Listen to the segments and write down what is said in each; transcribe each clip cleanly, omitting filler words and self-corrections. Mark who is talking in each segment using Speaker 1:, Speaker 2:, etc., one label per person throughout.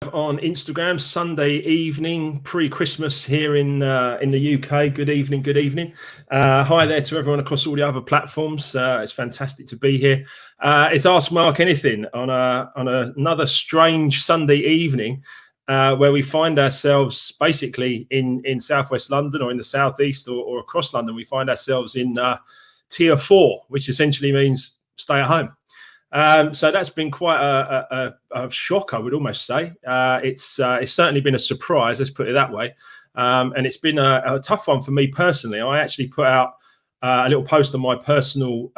Speaker 1: On Instagram, Sunday evening, pre-Christmas here in the UK. Good evening, good evening. Hi there to everyone across all the other platforms. It's fantastic to be here. It's Ask Mark Anything on another strange Sunday evening where we find ourselves basically in Southwest London or in the Southeast or across London. We find ourselves in Tier 4, which essentially means stay at home. So that's been quite a shock, I would almost say. It's certainly been a surprise, let's put it that way. And it's been a tough one for me personally. I actually put out a little post on my personal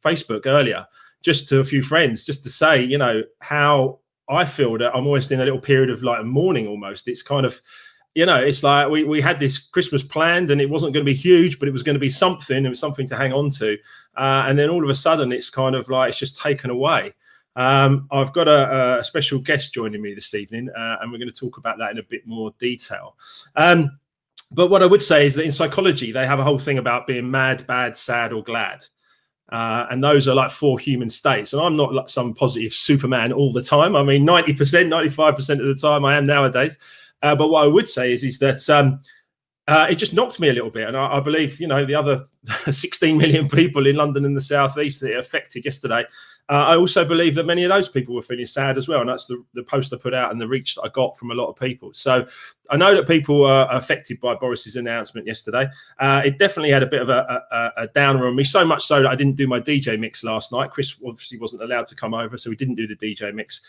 Speaker 1: Facebook earlier, just to a few friends, just to say, you know, how I feel that I'm almost in a little period of like mourning almost. It's kind of, you know, it's like we had this Christmas planned and it wasn't going to be huge, but it was going to be something. It was something to hang on to. And then all of a sudden, it's kind of like it's just taken away. I've got a special guest joining me this evening, and we're going to talk about that in a bit more detail. But what I would say is that in psychology, they have a whole thing about being mad, bad, sad, or glad. And those are like 4 human states. And I'm not like some positive Superman all the time. I mean, 90%, 95% of the time I am nowadays. But what I would say is that it just knocked me a little bit. And I believe, you know, the other 16 million people in London and the Southeast that it affected yesterday, I also believe that many of those people were feeling sad as well. And that's the post I put out and the reach that I got from a lot of people. So I know that people are affected by Boris's announcement yesterday. It definitely had a bit of a downer on me, so much so that I didn't do my DJ mix last night. Chris obviously wasn't allowed to come over, so we didn't do the DJ mix.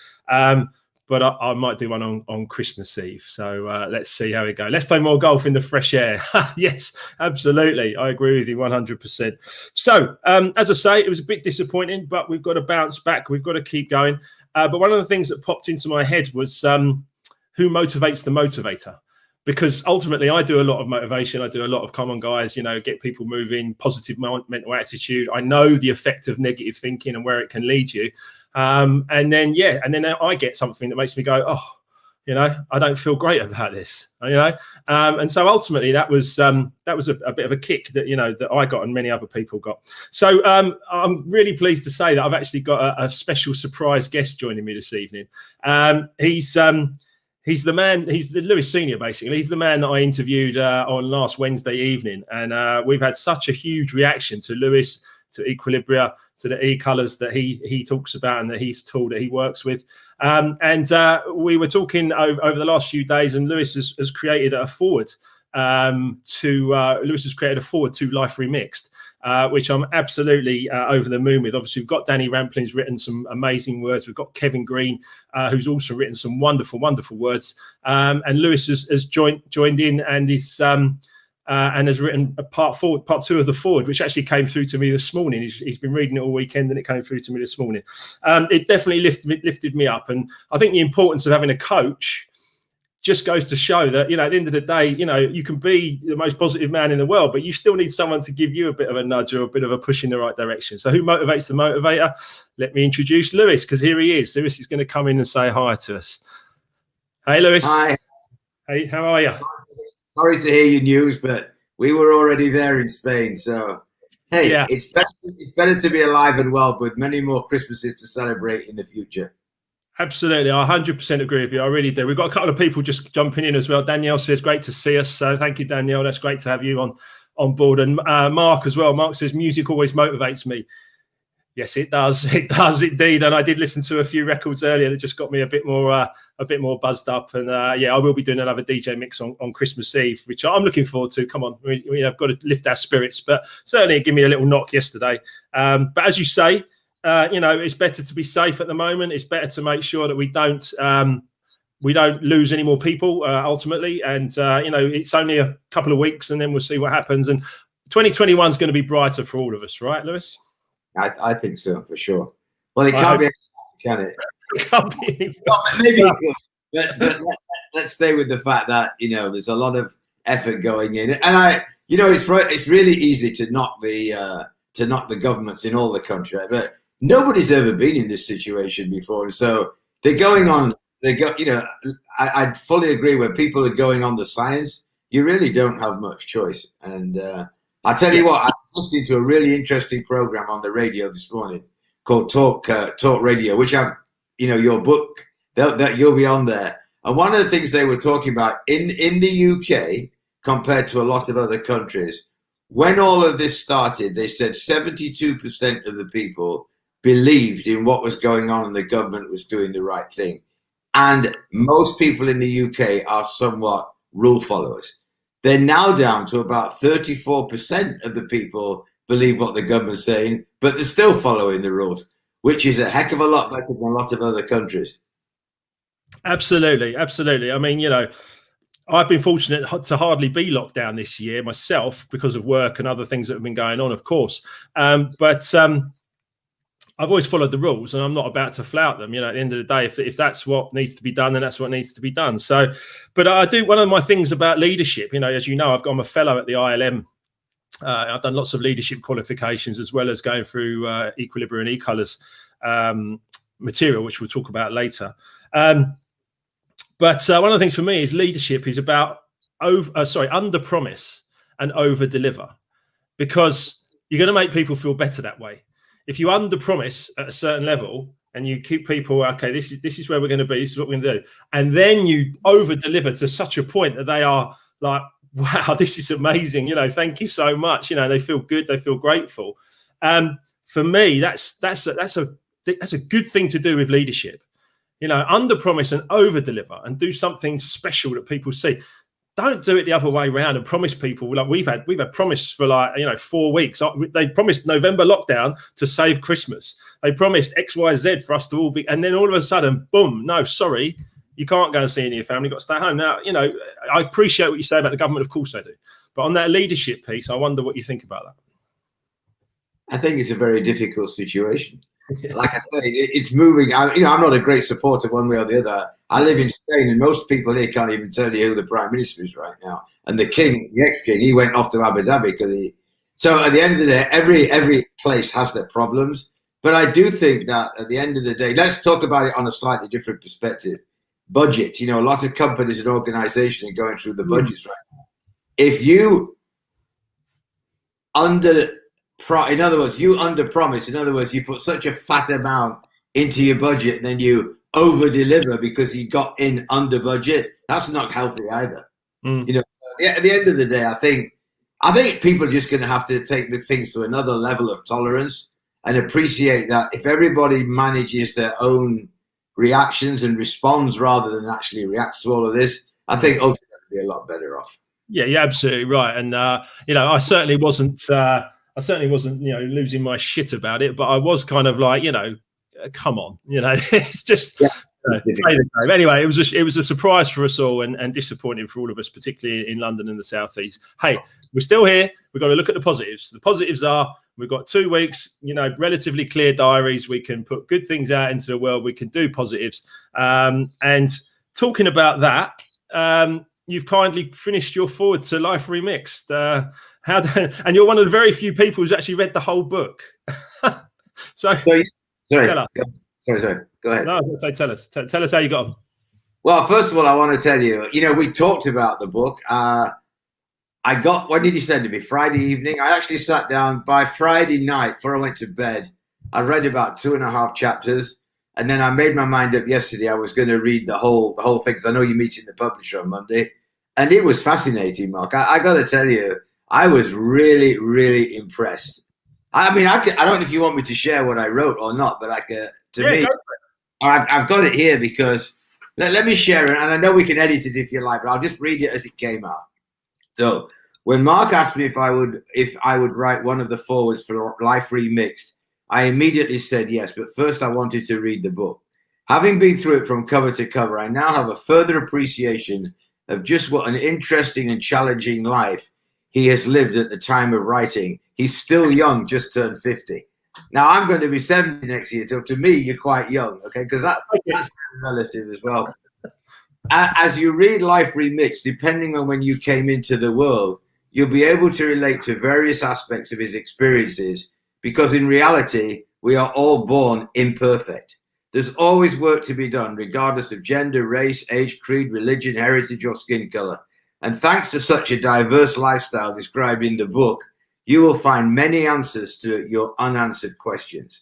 Speaker 1: But I might do one on Christmas Eve. So let's see how we go. Let's play more golf in the fresh air. Yes, absolutely. I agree with you 100%. So as I say, it was a bit disappointing, but we've got to bounce back. We've got to keep going. But one of the things that popped into my head was who motivates the motivator? Because ultimately, I do a lot of motivation. I do a lot of come on, guys, you know, get people moving, positive mental attitude. I know the effect of negative thinking and where it can lead you. And then I get something that makes me go, oh, you know, I don't feel great about this, you know. And so ultimately, that was a bit of a kick that, you know, that I got and many other people got. So I'm really pleased to say that I've actually got a special surprise guest joining me this evening. He's the man. He's the Lewis Senior, basically. He's the man that I interviewed on last Wednesday evening, and we've had such a huge reaction to Lewis, to Equilibria, to the e-colors that he talks about and that he's told that he works with. And we were talking over the last few days, and Lewis has created a forward to Life Remixed. Which I'm absolutely over the moon with. Obviously, we've got Danny Ramplin's written some amazing words. We've got Kevin Green, who's also written some wonderful, wonderful words. And Lewis has joined in and has written part 2 of the forward, which actually came through to me this morning. He's been reading it all weekend, and it came through to me this morning. It definitely lifted me up, and I think the importance of having a coach just goes to show that, you know, at the end of the day, you know, you can be the most positive man in the world, but you still need someone to give you a bit of a nudge or a bit of a push in the right direction. So who motivates the motivator? Let me introduce Lewis, because here he is. Lewis is going to come in and say hi to us. Hey, Lewis.
Speaker 2: Hi.
Speaker 1: Hey, how are you?
Speaker 2: Sorry to hear your news, but we were already there in Spain. So, hey, yeah. It's better to be alive and well, with many more Christmases to celebrate in the future.
Speaker 1: Absolutely. I 100% agree with you. I really do. We've got a couple of people just jumping in as well. Danielle says, great to see us. So thank you, Danielle. That's great to have you on board. And Mark as well. Mark says, music always motivates me. Yes, it does. It does indeed. And I did listen to a few records earlier that just got me a bit more buzzed up. And I will be doing another DJ mix on Christmas Eve, which I'm looking forward to. Come on, we have got to lift our spirits. But certainly, it gave me a little knock yesterday. But as you say, you know, it's better to be safe at the moment. It's better to make sure that we don't lose any more people ultimately. And you know, it's only a couple of weeks, and then we'll see what happens. And 2021 is going to be brighter for all of us, right, Lewis?
Speaker 2: I think so, for sure. Well, it can't be, can it?
Speaker 1: It can't be.
Speaker 2: Maybe it could. But let's stay with the fact that, you know, there's a lot of effort going in, and you know, it's really easy to knock the governments in all the country, but nobody's ever been in this situation before, and so they're going on. You know, I fully agree. When people are going on the science, you really don't have much choice. And I tell you what, I was listening to a really interesting program on the radio this morning called Talk Radio, which I've, you know, your book You'll be on there. And one of the things they were talking about in the UK, compared to a lot of other countries, when all of this started, they said 72% of the people believed in what was going on and the government was doing the right thing. And most people in the UK are somewhat rule followers. They're now down to about 34% of the people believe what the government's saying, but they're still following the rules, which is a heck of a lot better than a lot of other countries.
Speaker 1: Absolutely, absolutely. I mean, I've been fortunate to hardly be locked down this year myself because of work and other things that have been going on, of course. But I've always followed the rules, and I'm not about to flout them. At the end of the day, if that's what needs to be done, then that's what needs to be done. So, but I do, one of my things about leadership, as you know, I'm a fellow at the ILM. I've done lots of leadership qualifications, as well as going through Equilibrium and E-Colors material, which we'll talk about later. But one of the things for me is leadership is about under promise and over deliver, because you're going to make people feel better that way. If you under promise at a certain level and you keep people, okay, this is where we're going to be, this is what we're going to do, and then you over deliver to such a point that they are like, wow, this is amazing, thank you so much, they feel good, they feel grateful. For me, that's a good thing to do with leadership. Under promise and over deliver, and do something special that people see. Don't do it the other way around and promise people, like we've had promise for 4 weeks. They promised November lockdown to save Christmas. They promised XYZ for us to all be, and then all of a sudden, boom, no, sorry, you can't go and see any of your family, you've got to stay home. Now, I appreciate what you say about the government, of course I do. But on that leadership piece, I wonder what you think about that.
Speaker 2: I think it's a very difficult situation. Like I say, it's moving. I'm not a great supporter one way or the other. I live in Spain, and most people here can't even tell you who the prime minister is right now. And the king, the ex-king, he went off to Abu Dhabi because So at the end of the day, every place has their problems. But I do think that at the end of the day, let's talk about it on a slightly different perspective. Budget. A lot of companies and organizations are going through the budgets right now. If you in other words, you under promise. In other words, you put such a fat amount into your budget, and then you over deliver because you got in under budget. That's not healthy either. At the end of the day, I think people are just going to have to take the things to another level of tolerance and appreciate that if everybody manages their own reactions and responds rather than actually reacts to all of this, I think ultimately we'll be a lot better off. Yeah,
Speaker 1: you're absolutely right. And I certainly wasn't losing my shit about it, but I was kind of like, come on, it's just play the game. Anyway, it was a surprise for us all, and disappointing for all of us, particularly in London and the Southeast. Hey, we're still here. We've got to look at the positives. The positives are we've got 2 weeks, relatively clear diaries. We can put good things out into the world. We can do positives. And talking about that, you've kindly finished your forward to Life Remixed. And you're one of the very few people who's actually read the whole book.
Speaker 2: Sorry. Go ahead.
Speaker 1: No, so tell us how you got on.
Speaker 2: Well, first of all, I want to tell you, we talked about the book. When did you send it me? Friday evening. I actually sat down by Friday night before I went to bed. I read about 2.5 chapters, and then I made my mind up yesterday. I was going to read the whole thing, because I know you're meeting the publisher on Monday, and it was fascinating, Mark. I got to tell you, I was really, really impressed. I mean, I don't know if you want me to share what I wrote or not, but I've got it here because let me share it, and I know we can edit it if you like, but I'll just read it as it came out. So when Mark asked me if I would write one of the forwards for Life Remixed, I immediately said yes, but first I wanted to read the book. Having been through it from cover to cover, I now have a further appreciation of just what an interesting and challenging life he has lived at the time of writing. He's still young, just turned 50. Now, I'm going to be 70 next year, so to me, you're quite young, okay? Because that's relative as well. As you read Life Remixed, depending on when you came into the world, you'll be able to relate to various aspects of his experiences, because in reality, we are all born imperfect. There's always work to be done, regardless of gender, race, age, creed, religion, heritage, or skin color. And thanks to such a diverse lifestyle described in the book, you will find many answers to your unanswered questions.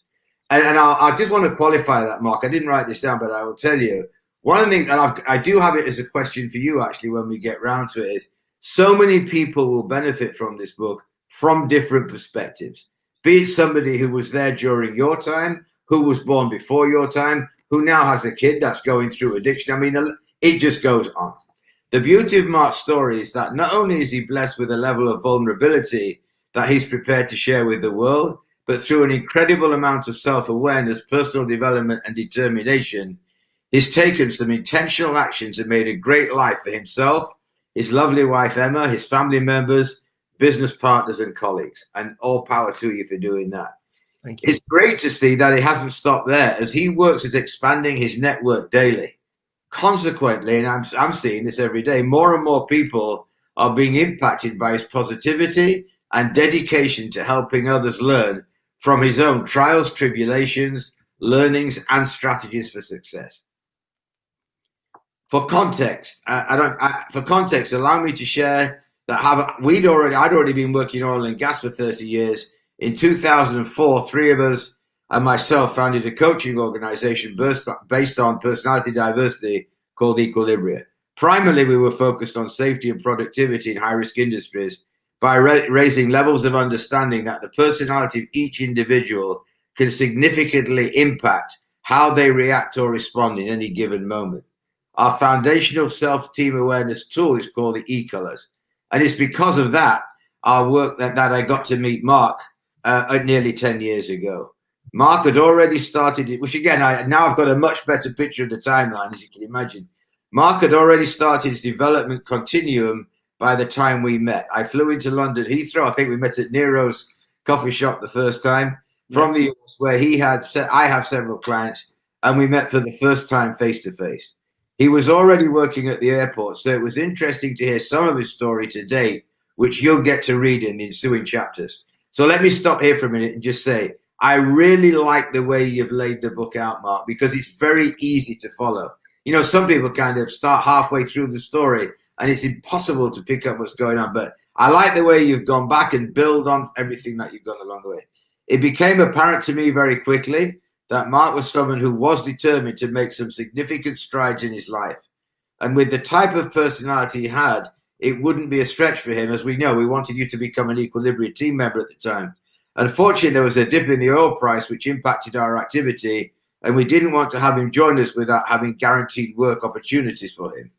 Speaker 2: And I just want to qualify that, Mark. I didn't write this down, but I will tell you, one of the things, and I do have it as a question for you actually when we get round to it, is so many people will benefit from this book from different perspectives. Be it somebody who was there during your time, who was born before your time, who now has a kid that's going through addiction. I mean, it just goes on. The beauty of Mark's story is that not only is he blessed with a level of vulnerability that he's prepared to share with the world, but through an incredible amount of self-awareness, personal development, and determination, he's taken some intentional actions and made a great life for himself, his lovely wife, Emma, his family members, business partners, and colleagues. And all power to you for doing that.
Speaker 1: Thank you.
Speaker 2: It's great to see that it hasn't stopped there as he works at expanding his network daily. Consequently, and I'm seeing this every day, more and more people are being impacted by his positivity and dedication to helping others learn from his own trials, tribulations, learnings, and strategies for success. For context, allow me to share that I'd already been working in oil and gas for 30 years. In 2004, three of us and myself founded a coaching organization based on personality diversity called Equilibria. Primarily, we were focused on safety and productivity in high-risk industries by raising levels of understanding that the personality of each individual can significantly impact how they react or respond in any given moment. Our foundational self-team awareness tool is called the E-Colors. And it's because of that, our work that I got to meet Mark nearly 10 years ago. Mark had already started it, which again, now I've got a much better picture of the timeline, as you can imagine. Mark had already started his development continuum by the time we met. I flew into London Heathrow. I think we met at Nero's coffee shop the first time from the US, where I have several clients, and we met for the first time face to face. He was already working at the airport, so it was interesting to hear some of his story today, which you'll get to read in the ensuing chapters. So let me stop here for a minute and just say, I really like the way you've laid the book out, Mark, because it's very easy to follow. You know, some people kind of start halfway through the story and it's impossible to pick up what's going on. But I like the way you've gone back and build on everything that you've done along the way. It became apparent to me very quickly that Mark was someone who was determined to make some significant strides in his life. And with the type of personality he had, it wouldn't be a stretch for him. As we know, we wanted you to become an Equilibria team member at the time. Unfortunately, there was a dip in the oil price, which impacted our activity, and we didn't want to have him join us without having guaranteed work opportunities for him.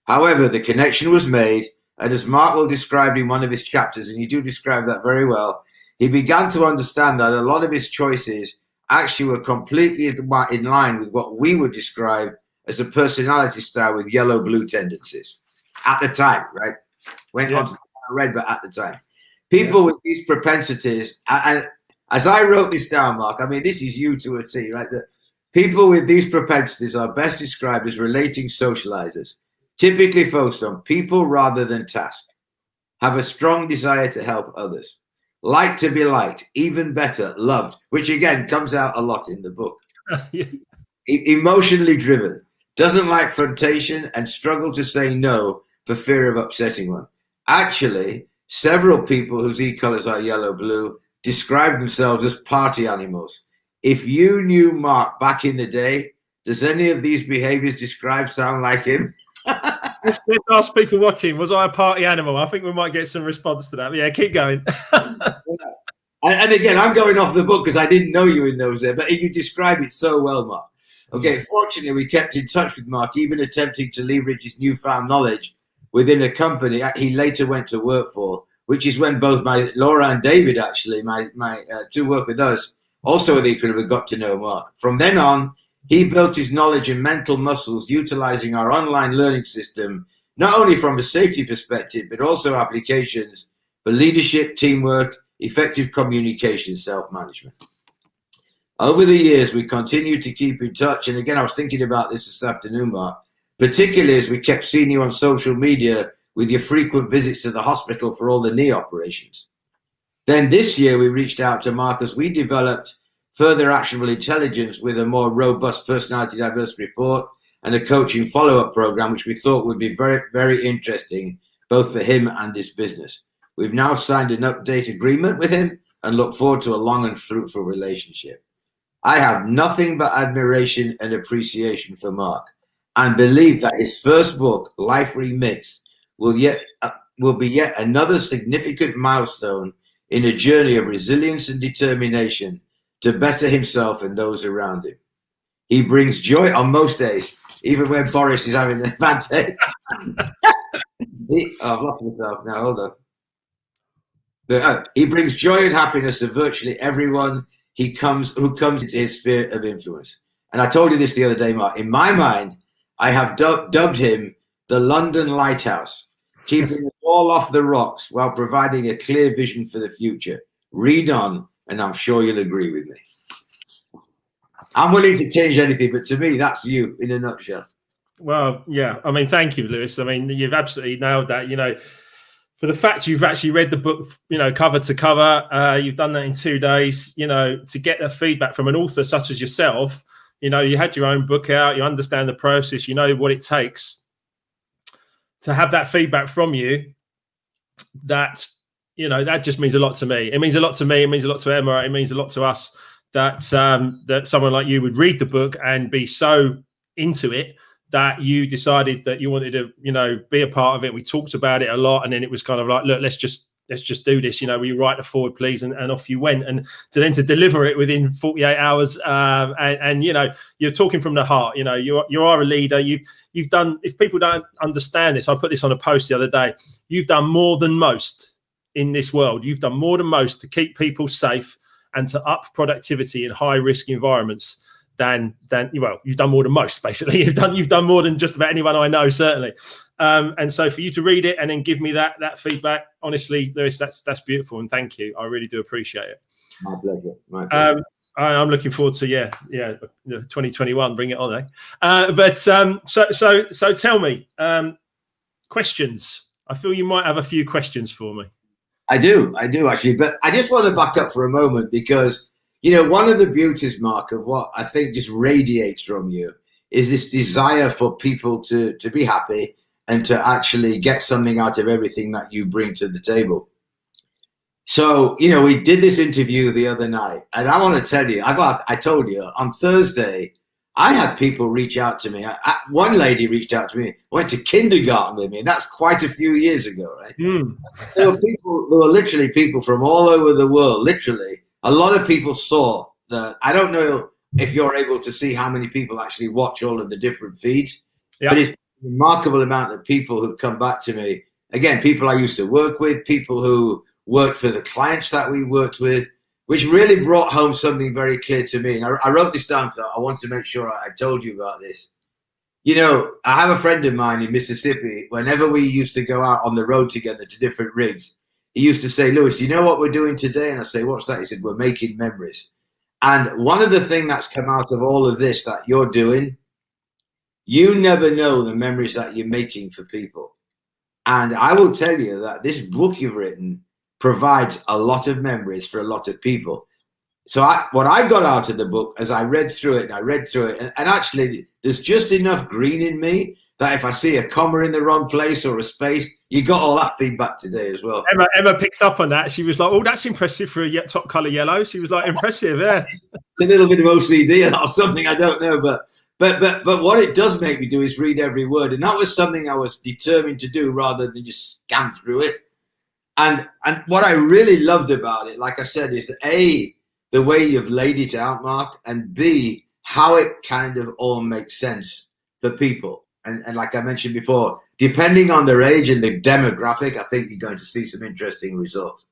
Speaker 2: However, the connection was made, and as Mark will describe in one of his chapters, and you do describe that very well, he began to understand that a lot of his choices actually were completely in line with what we would describe as a personality style with yellow-blue tendencies. At the time, right? Went on to red, but at the time. People with these propensities, and as I wrote this down, Mark, I mean, this is you to a T, right? The people with these propensities are best described as relating socializers, typically focused on people rather than tasks, have a strong desire to help others, like to be liked, even better, loved, which again comes out a lot in the book. Emotionally driven, doesn't like confrontation and struggle to say no for fear of upsetting one. Actually, several people whose E-colors are yellow-blue describe themselves as party animals. If you knew Mark back in the day, does any of these behaviors sound like him?
Speaker 1: Let's ask people watching, was I a party animal? I think we might get some response to that. But yeah, keep going.
Speaker 2: And again, I'm going off the book because I didn't know you in those there, but you describe it so well, Mark. Okay, fortunately, we kept in touch with Mark, even attempting to leverage his newfound knowledge within a company he later went to work for, which is when both Laura and David, actually, my two work with us, also they could have got to know Mark. From then on, he built his knowledge and mental muscles utilizing our online learning system, not only from a safety perspective, but also applications for leadership, teamwork, effective communication, self-management. Over the years, we continued to keep in touch. And again, I was thinking about this afternoon, Mark, particularly as we kept seeing you on social media with your frequent visits to the hospital for all the knee operations. Then this year, we reached out to Mark as we developed further actionable intelligence with a more robust personality diversity report and a coaching follow-up program, which we thought would be very, very interesting, both for him and his business. We've now signed an update agreement with him and look forward to a long and fruitful relationship. I have nothing but admiration and appreciation for Mark. and believe that his first book, Life Remixed, will be yet another significant milestone in a journey of resilience and determination to better himself and those around him. He brings joy on most days, even when Boris is having a bad day. I've lost myself now, hold on. But, he brings joy and happiness to virtually everyone who comes into his sphere of influence. And I told you this the other day, Mark. In my mind, I have dubbed him the London Lighthouse, keeping us all off the rocks while providing a clear vision for the future. Read on, and I'm sure you'll agree with me. I'm willing to change anything, but to me, that's you in a nutshell.
Speaker 1: Well, yeah. I mean, thank you, Lewis. I mean, you've absolutely nailed that. You know, for the fact you've actually read the book, you know, cover to cover, you've done that in 2 days, you know, to get the feedback from an author such as yourself, you know, you had your own book out, you understand the process, you know what it takes to have that feedback from you. That, you know, that just means a lot to me. It means a lot to me. It means a lot to Emma. It means a lot to us that that someone like you would read the book and be so into it that you decided that you wanted to, you know, be a part of it. We talked about it a lot, and then it was kind of like, look, let's just do this. You know, will you write the forward, please? And off you went. And to deliver it within 48 hours, and you know, you're talking from the heart. You know, you are a leader. You've done. If people don't understand this, I put this on a post the other day. You've done more than most in this world. You've done more than most to keep people safe and to up productivity in high risk environments. Well, you've done more than most, basically. You've done more than just about anyone I know, certainly. And so for you to read it and then give me that feedback, honestly, Lewis, that's beautiful, and thank you. I really do appreciate it.
Speaker 2: My pleasure. My pleasure.
Speaker 1: I'm looking forward to 2021. Bring it on, eh? But so tell me, questions. I feel you might have a few questions for me.
Speaker 2: I do actually, but I just want to back up for a moment because, you know, one of the beauties, Mark, of what I think just radiates from you is this desire for people to be happy and to actually get something out of everything that you bring to the table. So, you know, we did this interview the other night, and I want to tell you, I told you on Thursday, I had people reach out to me. One lady reached out to me, went to kindergarten with me, and that's quite a few years ago, right? There were literally people from all over the world, literally. A lot of people saw that. I don't know if you're able to see how many people actually watch all of the different feeds, but it's a remarkable amount of people who've come back to me. Again, people I used to work with, people who worked for the clients that we worked with, which really brought home something very clear to me. And I wrote this down because I want to make sure I told you about this. You know, I have a friend of mine in Mississippi. Whenever we used to go out on the road together to different rigs, he used to say, Lewis, you know what we're doing today? And I say, what's that? He said, we're making memories. And one of the things that's come out of all of this that you're doing, you never know the memories that you're making for people. And I will tell you that this book you've written provides a lot of memories for a lot of people. So what I got out of the book as I read through it, and actually there's just enough green in me that if I see a comma in the wrong place or a space, you got all that feedback today as well.
Speaker 1: Emma picked up on that. She was like, oh, that's impressive for a top color yellow. She was like, impressive, yeah.
Speaker 2: A little bit of OCD or something, I don't know, but what it does make me do is read every word. And that was something I was determined to do rather than just scan through it. And what I really loved about it, like I said, is A, the way you've laid it out, Mark, and B, how it kind of all makes sense for people. And like I mentioned before, depending on their age and the demographic, I think you're going to see some interesting results.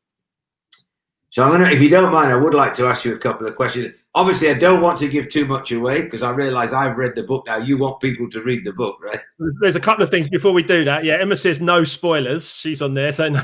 Speaker 2: So if you don't mind, I would like to ask you a couple of questions. Obviously, I don't want to give too much away because I realize I've read the book now. You want people to read the book, right?
Speaker 1: There's a couple of things before we do that. Yeah, Emma says no spoilers. She's on there, so no.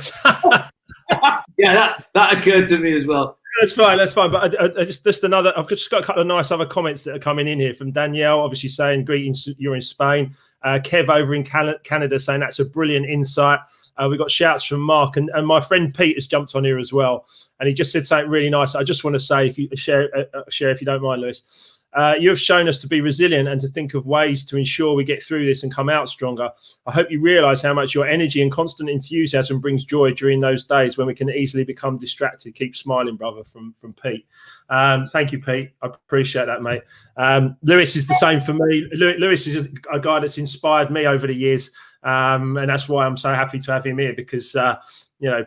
Speaker 2: Yeah, that occurred to me as well.
Speaker 1: That's fine. But I just another. I've just got a couple of nice other comments that are coming in here from Danielle, obviously saying greetings. You're in Spain. Kev over in Canada saying that's a brilliant insight. We got shouts from Mark and my friend Pete has jumped on here as well, and he just said something really nice. I just want to say, if you share if you don't mind, Lewis. You have shown us to be resilient and to think of ways to ensure we get through this and come out stronger. I hope you realize how much your energy and constant enthusiasm brings joy during those days when we can easily become distracted. Keep smiling, brother, from Pete. Thank you, Pete. I appreciate that, mate. Lewis is the same for me. Lewis is a guy that's inspired me over the years. And that's why I'm so happy to have him here, because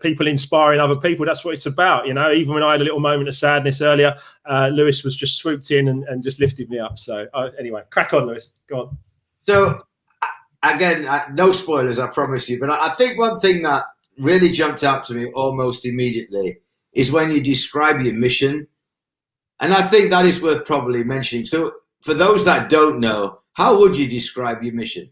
Speaker 1: people inspiring other people, that's what it's about. Even when I had a little moment of sadness earlier, Lewis was just swooped in and just lifted me up. So anyway, crack on, Lewis. Go on.
Speaker 2: So again, no spoilers, I promise you, but I think one thing that really jumped out to me almost immediately is when you describe your mission. And I think that is worth probably mentioning. So for those that don't know, how would you describe your mission?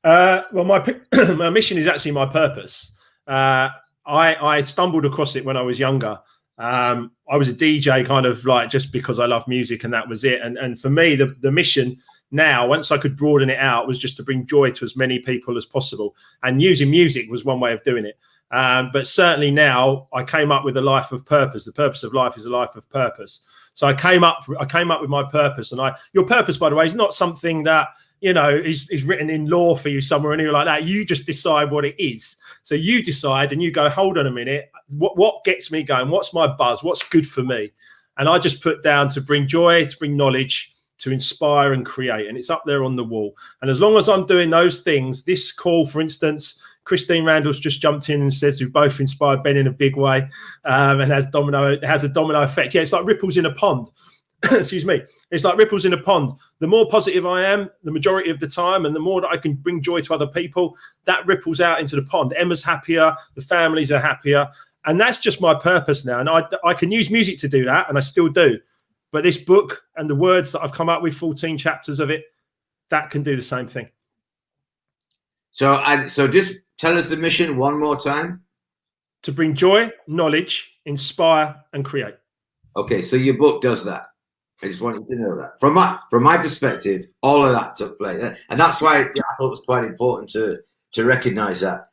Speaker 1: Well, my mission is actually my purpose. I stumbled across it when I was younger. I was a DJ kind of like just because I love music, and that was it. And for me, the mission now, once I could broaden it out, was just to bring joy to as many people as possible. And using music was one way of doing it. But certainly now I came up with a life of purpose. The purpose of life is a life of purpose. So I came up with my purpose. And your purpose, by the way, is not something that is written in law for you somewhere or anything like that. You just decide what it is. So you decide and you go, hold on a minute, what gets me going? What's my buzz? What's good for me? And I just put down to bring joy, to bring knowledge, to inspire and create. And it's up there on the wall. And as long as I'm doing those things, this call, for instance, Christine Randall's just jumped in and says we've both inspired Ben in a big way, and has a domino effect. Yeah, it's like ripples in a pond. Excuse me. It's like ripples in a pond. The more positive I am, the majority of the time, and the more that I can bring joy to other people, that ripples out into the pond. Emma's happier, the families are happier, and that's just my purpose now. And I can use music to do that, and I still do. But this book and the words that I've come up with, 14 chapters of it, that can do the same thing.
Speaker 2: So just tell us the mission one more time.
Speaker 1: To bring joy, knowledge, inspire, and create.
Speaker 2: Okay, so your book does that. I just wanted to know that. From my perspective, all of that took place. And that's why I thought it was quite important to recognize that.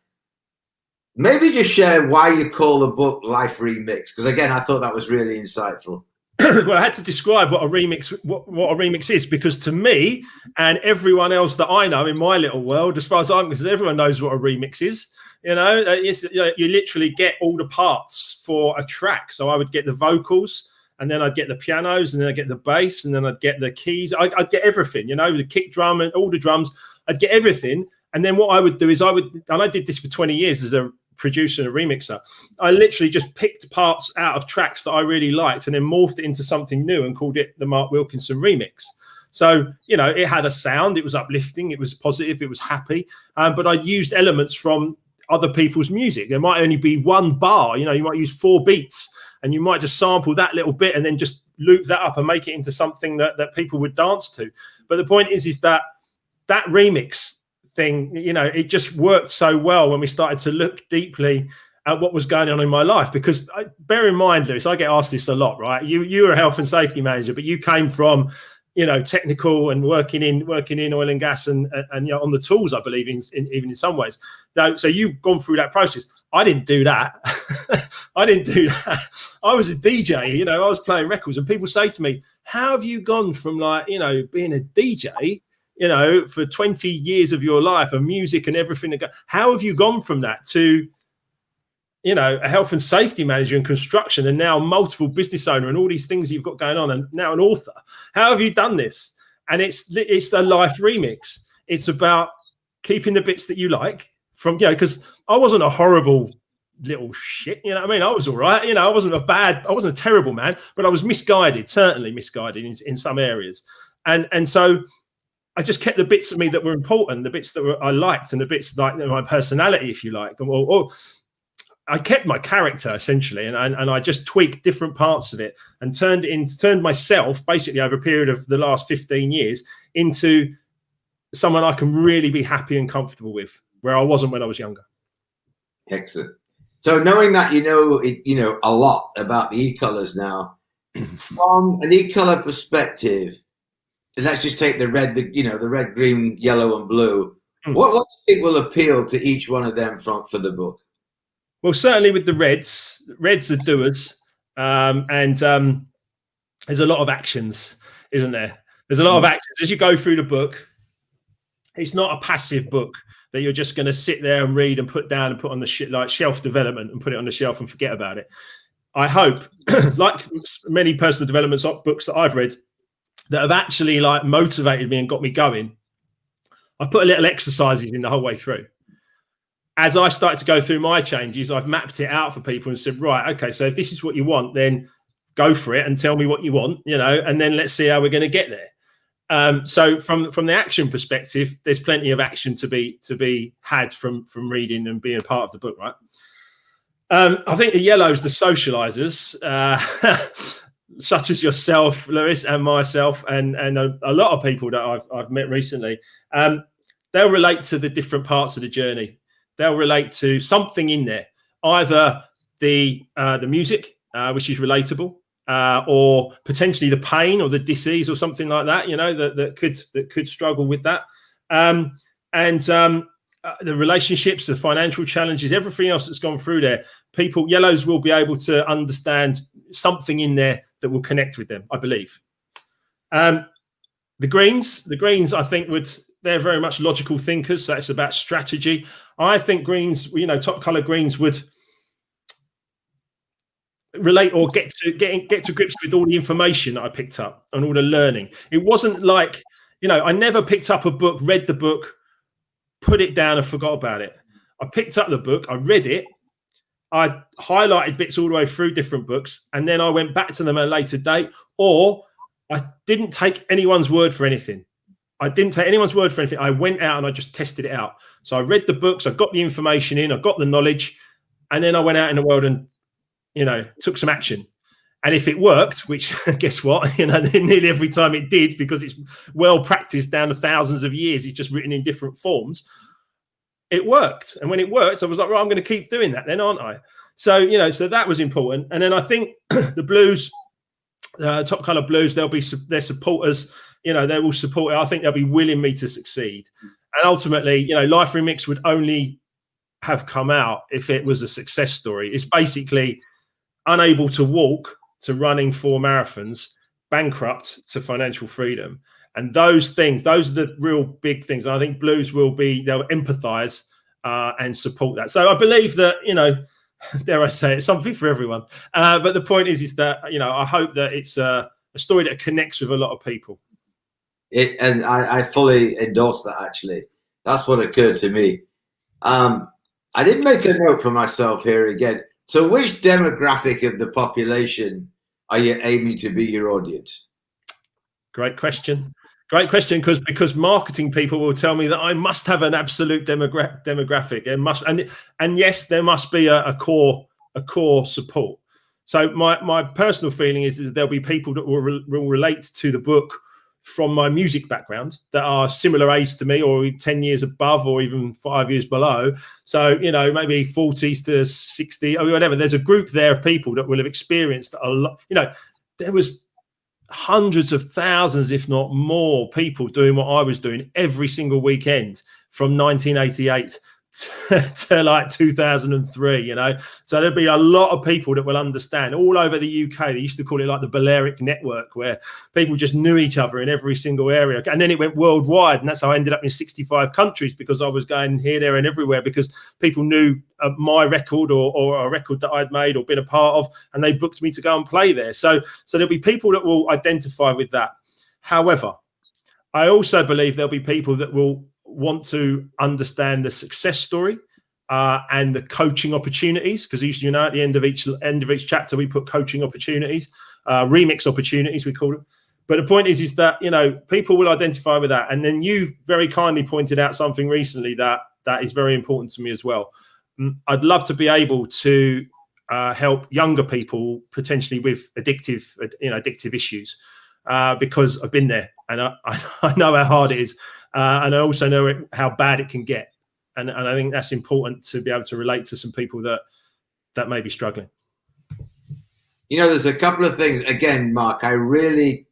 Speaker 2: Maybe just share why you call the book Life Remixed, because again, I thought that was really insightful.
Speaker 1: Well, I had to describe what a remix is, because to me and everyone else that I know in my little world, as far as I'm concerned, everyone knows what a remix is. You literally get all the parts for a track. So I would get the vocals, and then I'd get the pianos, and then I'd get the bass, and then I'd get the keys. I'd get everything, the kick drum and all the drums. I'd get everything. And then what I would do is and I did this for 20 years as a producer and a remixer. I literally just picked parts out of tracks that I really liked and then morphed it into something new and called it the Mark Wilkinson Remix. So, it had a sound, it was uplifting, it was positive, it was happy. But I used elements from other people's music. There might only be one bar, you might use 4 beats, and you might just sample that little bit and then just loop that up and make it into something that people would dance to. But the point is that remix thing, it just worked so well when we started to look deeply at what was going on in my life. Because bear in mind, Lewis, I get asked this a lot, right? You were a health and safety manager, but you came from technical and working in oil and gas and on the tools, I believe, even in some ways. So you've gone through that process. I didn't do that. I didn't do that. I was a DJ, I was playing records, and people say to me, how have you gone from being a DJ, for 20 years of your life and music and everything? How have you gone from that to, a health and safety manager in construction, and now multiple business owner and all these things you've got going on, and now an author? How have you done this? And it's the Life Remix. It's about keeping the bits that you like from, because I wasn't a horrible little shit, I was all right. I wasn't a terrible man, but I was certainly misguided in some areas. And so I just kept the bits of me that were important, the bits that I liked, and the bits like my personality, if you like, or I kept my character essentially, and I just tweaked different parts of it and turned myself basically over a period of the last 15 years into someone I can really be happy and comfortable with, where I wasn't when I was younger.
Speaker 2: Excellent. So knowing that a lot about the e-colors now, from an e-color perspective, let's just take the red, the red, green, yellow, and blue. What do you think will appeal to each one of them for the book?
Speaker 1: Well, certainly with the reds are doers, and there's a lot of actions. isn't there? There's a lot of action as you go through the book. It's not a passive book that you're just going to sit there and read and put down and put on the like shelf development and put it on the shelf and forget about it. I hope, like many personal development books that I've read that have actually like motivated me and got me going, I've put a little exercises in the whole way through. As I started to go through my changes, I've mapped it out for people and said, right, okay, so if this is what you want, then go for it and tell me what you want, you know, and then let's see how we're going to get there. So from the action perspective, there's plenty of action to be had from reading and being a part of the book, right? I think the yellows, the socializers, such as yourself, Lewis, and myself, and a lot of people that I've met recently, they'll relate to the different parts of the journey. They'll relate to something in there, either the music, which is relatable, or potentially the pain or the disease or something like that, you know, that could struggle with that, and the relationships, the financial challenges, everything else that's gone through there. Yellows will be able to understand something in there that will connect with them, I believe. The greens, I think they're very much logical thinkers. So it's about strategy. I think greens, you know, top color greens would relate or get to grips with all the information that I picked up and all the learning. It wasn't like, you know, I never picked up a book, read the book, put it down and forgot about it. I picked up the book, I read it, I highlighted bits all the way through different books, and then I went back to them at a later date, or I didn't take anyone's word for anything. I went out and I just tested it out. So I read the books, I got the information in, I got the knowledge, and then I went out in the world and, you know, took some action. And if it worked, which guess what, you know, nearly every time it did, because it's well practiced down to thousands of years, it's just written in different forms. It worked. And when it worked, I was like, right, I'm going to keep doing that then, aren't I? So, you know, so that was important. And then I think the blues, top color blues, they're supporters, you know, they will support it. I think they'll be willing me to succeed. And ultimately, you know, Life Remixed would only have come out if it was a success story. It's basically unable to walk to running 4 marathons, bankrupt to financial freedom. And those things, those are the real big things. And I think blues they'll empathize and support that. So I believe that, you know, dare I say, it's something for everyone. But the point is that, you know, I hope that it's a story that connects with a lot of people.
Speaker 2: And I fully endorse that, actually. That's what occurred to me. I did make a note for myself here again. So which demographic of the population are you aiming to be your audience?
Speaker 1: Great question. Because marketing people will tell me that I must have an absolute demographic. And yes, there must be a core support. So my personal feeling is there'll be people that will relate to the book from my music background that are similar age to me, or 10 years above, or even 5 years below. So, you know, maybe 40s to 60 or whatever. There's a group there of people that will have experienced a lot. You know, there was hundreds of thousands, if not more, people doing what I was doing every single weekend from 1988 to like 2003, you know. So there'll be a lot of people that will understand all over the UK. They used to call it like the Balearic network, where people just knew each other in every single area. And then it went worldwide, and that's how I ended up in 65 countries, because I was going here, there and everywhere, because people knew my record or a record that I'd made or been a part of, and they booked me to go and play there. So there'll be people that will identify with that. However, I also believe there'll be people that will want to understand the success story and the coaching opportunities, because you know, at the end of each chapter we put coaching opportunities, remix opportunities we call them. But the point is that, you know, people will identify with that. And then you very kindly pointed out something recently that is very important to me as well. I'd love to be able to help younger people potentially with addictive issues, because I've been there, and I know how hard it is. And I also know how bad it can get. And I think that's important to be able to relate to some people that may be struggling.
Speaker 2: You know, there's a couple of things. Again, Mark, I really,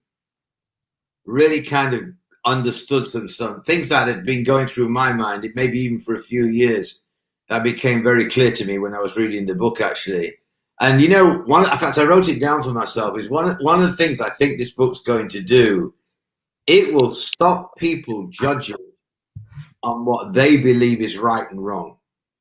Speaker 2: really kind of understood some things that had been going through my mind, maybe even for a few years, that became very clear to me when I was reading the book, actually. And you know, in fact, I wrote it down for myself. Is one of the things I think this book's going to do. It will stop people judging on what they believe is right and wrong.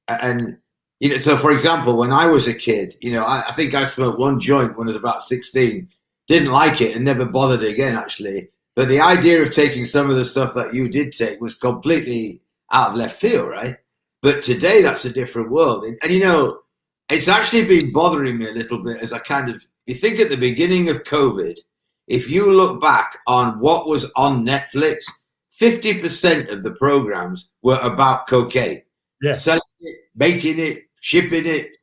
Speaker 2: And you know, so for example, when I was a kid, you know, I think I smoked one joint when I was about 16. Didn't like it and never bothered again, actually. But the idea of taking some of the stuff that you did take was completely out of left field, right? But today, that's a different world. And you know, it's actually been bothering me a little bit as I kind of, you think at the beginning of COVID, if you look back on what was on Netflix, 50% of the programs were about cocaine.
Speaker 1: Yeah.
Speaker 2: Selling it, making it, shipping it,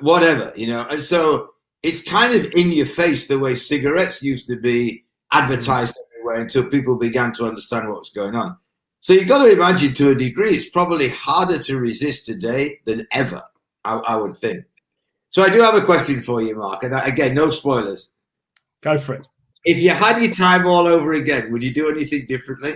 Speaker 2: whatever, you know. And so it's kind of in your face the way cigarettes used to be advertised everywhere until people began to understand what was going on. So you've got to imagine, to a degree, it's probably harder to resist today than ever, I would think. So I do have a question for you, Mark. And again, no spoilers.
Speaker 1: Go for it.
Speaker 2: If you had your time all over again, would you do anything differently?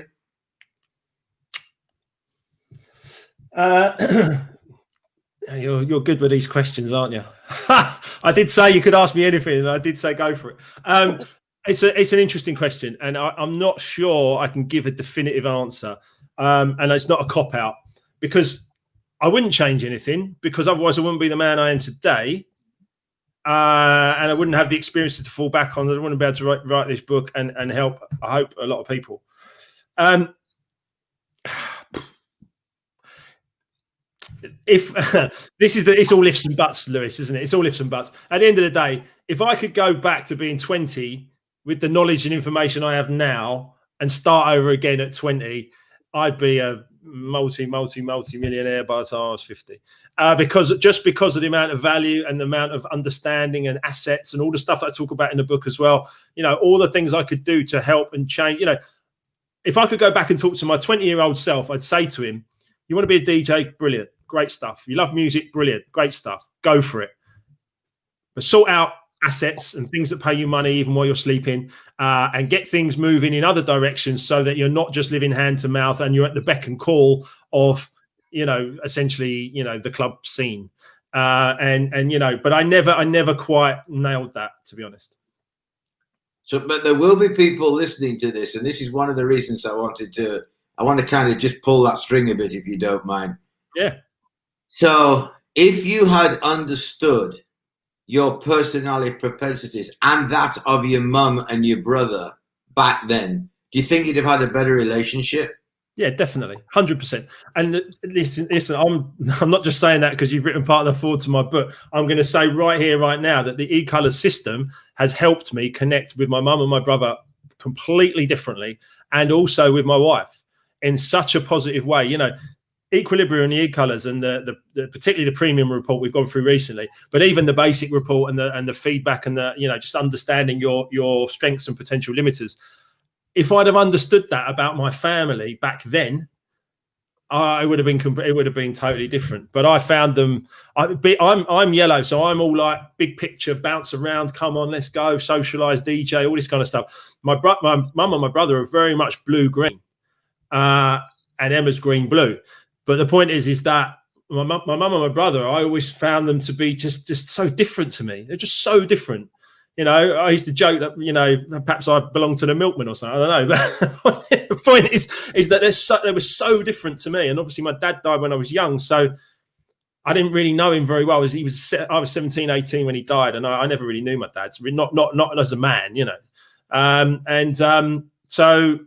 Speaker 1: You're good with these questions, aren't you? I did say you could ask me anything, and I did say go for it. It's an interesting question, and I'm not sure I can give a definitive answer. And it's not a cop out, because I wouldn't change anything, because otherwise I wouldn't be the man I am today, and I wouldn't have the experiences to fall back on. I wouldn't be able to write this book and help, I hope, a lot of people. If it's all ifs and buts, Lewis, isn't it? It's all ifs and buts. At the end of the day, if I could go back to being 20 with the knowledge and information I have now and start over again at 20, I'd be a multi-millionaire by the time I was 50. Because of the amount of value and the amount of understanding and assets and all the stuff that I talk about in the book as well. You know, all the things I could do to help and change. You know, if I could go back and talk to my 20-year-old self, I'd say to him, you want to be a DJ? Brilliant. Great stuff. You love music? Brilliant. Great stuff. Go for it. But sort out assets and things that pay you money even while you're sleeping, and get things moving in other directions so that you're not just living hand to mouth and you're at the beck and call of, you know, essentially, you know, the club scene. And you know, but I never quite nailed that, to be honest.
Speaker 2: So, but there will be people listening to this, and this is one of the reasons I want to kind of just pull that string a bit, if you don't mind.
Speaker 1: Yeah.
Speaker 2: So if you had understood your personality propensities and that of your mum and your brother back then, do you think you'd have had a better relationship?
Speaker 1: Yeah, definitely, 100%. And listen, I'm not just saying that because you've written part of the foreword to my book. I'm going to say right here, right now, that the e-color system has helped me connect with my mum and my brother completely differently, and also with my wife in such a positive way. You know, Equilibrium and the e-colors, and the particularly the premium report we've gone through recently, but even the basic report and the feedback and the, you know, just understanding your strengths and potential limiters. If I'd have understood that about my family back then, it would have been totally different. But I found them. I'm yellow, so I'm all like big picture, bounce around, come on, let's go, socialize, DJ, all this kind of stuff. My mum and my brother are very much blue green, and Emma's green blue. But the point is that my mum and my brother, I always found them to be just so different to me. They're just so different. You know, I used to joke that, you know, perhaps I belonged to the milkman or something. I don't know. But the point is that they were so different to me. And obviously my dad died when I was young, so I didn't really know him very well. I was 17, 18 when he died, and I never really knew my dad. So not as a man, you know. So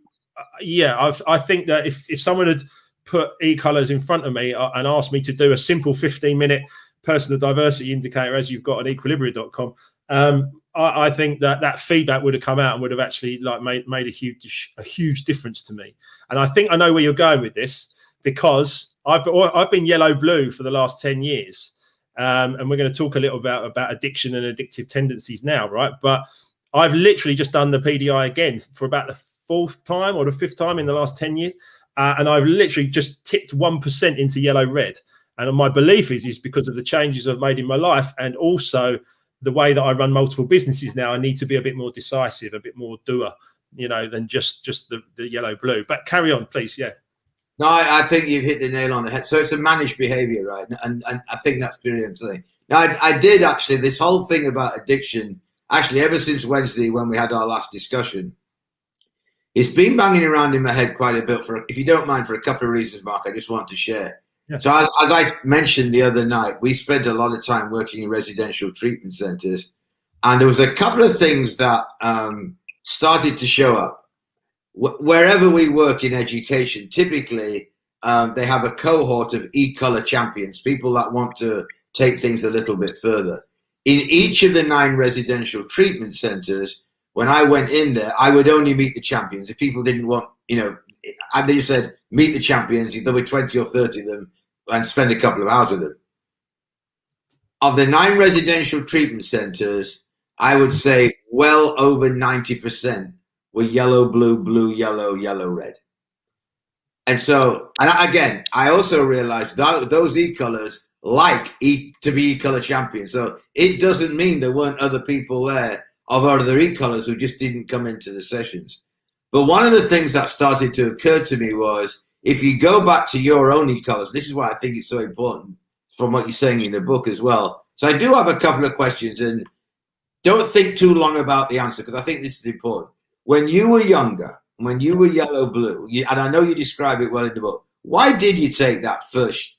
Speaker 1: yeah, I think that if someone had put e-colors in front of me and asked me to do a simple 15-minute personal diversity indicator, as you've got on equilibrium.com, I think that feedback would have come out and would have actually like made a huge difference to me. And I think I know where you're going with this, because I've been yellow blue for the last 10 years, and we're going to talk a little about addiction and addictive tendencies now, right? But I've literally just done the PDI again for about the 4th time or the 5th time in the last 10 years. And I've literally just tipped 1% into yellow red. And my belief is because of the changes I've made in my life, and also the way that I run multiple businesses now. I need to be a bit more decisive, a bit more doer, you know, than just the yellow blue. But carry on, please. Yeah.
Speaker 2: No, I think you've hit the nail on the head. So it's a managed behavior, right? And I think that's brilliant. Now, I did actually, this whole thing about addiction, actually, ever since Wednesday when we had our last discussion, it's been banging around in my head quite a bit if you don't mind, for a couple of reasons, Mark, I just want to share.
Speaker 1: Yes.
Speaker 2: So as I mentioned the other night, we spent a lot of time working in residential treatment centers, and there was a couple of things that started to show up. Wherever we work in education, typically they have a cohort of e-color champions, people that want to take things a little bit further. In each of the 9 residential treatment centers, when I went in there, I would only meet the champions. If people didn't want, they just said, meet the champions, there were 20 or 30 of them, and spend a couple of hours with them. Of the 9 residential treatment centers, I would say well over 90% were yellow, blue, blue, yellow, yellow, red. And so, and again, I also realized that those e-colors like to be e-color champions. So it doesn't mean there weren't other people there of other e-colors who just didn't come into the sessions. But one of the things that started to occur to me was, if you go back to your own e-colors, this is why I think it's so important from what you're saying in the book as well. So I do have a couple of questions, and don't think too long about the answer, because I think this is important. When you were younger, when you were yellow, blue, and I know you describe it well in the book, why did you take that first,